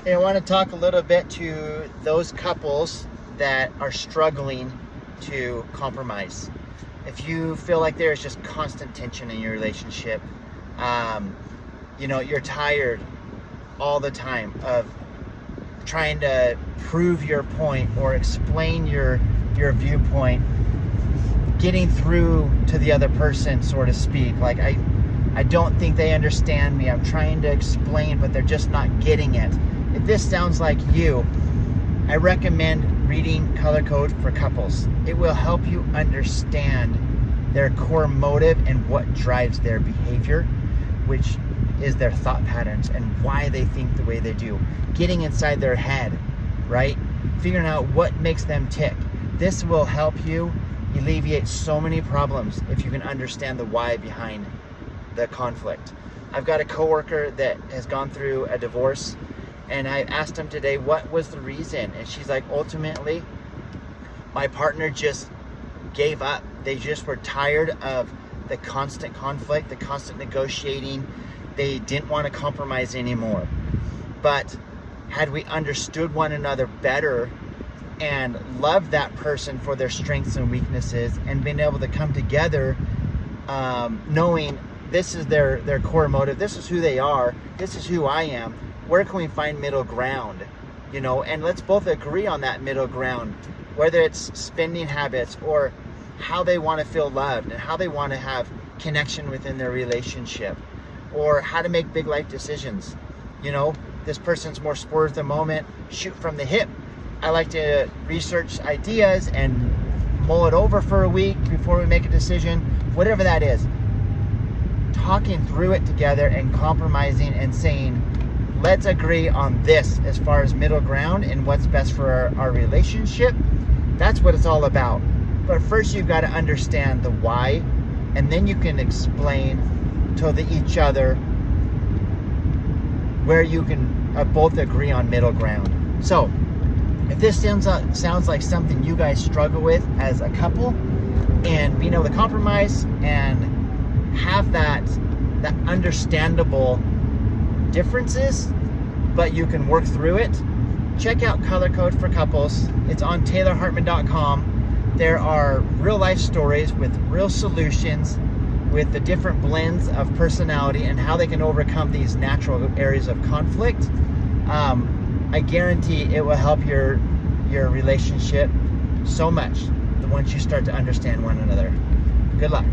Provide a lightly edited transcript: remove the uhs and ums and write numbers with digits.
And I want to talk a little bit to those couples that are struggling to compromise. If you feel like there's just constant tension in your relationship, you're tired all the time of trying to prove your point or explain your viewpoint, getting through to the other person, so to speak. Like, I don't think they understand me. I'm trying to explain, but they're just not getting it. If this sounds like you, I recommend reading Color Code for Couples. It will help you understand their core motive and what drives their behavior, which is their thought patterns and why they think the way they do. Getting inside their head, right? Figuring out what makes them tick. This will help you alleviate so many problems if you can understand the why behind the conflict. I've got a coworker that has gone through a divorce, and I asked him today, what was the reason? And she's like, ultimately, my partner just gave up. They just were tired of the constant conflict, the constant negotiating. They didn't want to compromise anymore. But had we understood one another better and loved that person for their strengths and weaknesses and been able to come together, knowing this is their core motive, this is who they are, this is who I am, where can we find middle ground? And let's both agree on that middle ground, whether it's spending habits or how they want to feel loved and how they want to have connection within their relationship, or how to make big life decisions. This person's more spur of the moment, shoot from the hip. I like to research ideas and mull it over for a week before we make a decision, whatever that is. Talking through it together and compromising and saying, let's agree on this as far as middle ground and what's best for our relationship. That's what it's all about. But first you've got to understand the why, and then you can explain to each other where you can both agree on middle ground. So if this sounds like something you guys struggle with as a couple, and being able to compromise and have that understandable differences, but you can work through it, check out Color Code for Couples. It's on TaylorHartman.com. There are real life stories with real solutions, with the different blends of personality and how they can overcome these natural areas of conflict. I guarantee it will help your relationship so much once you start to understand one another. Good luck.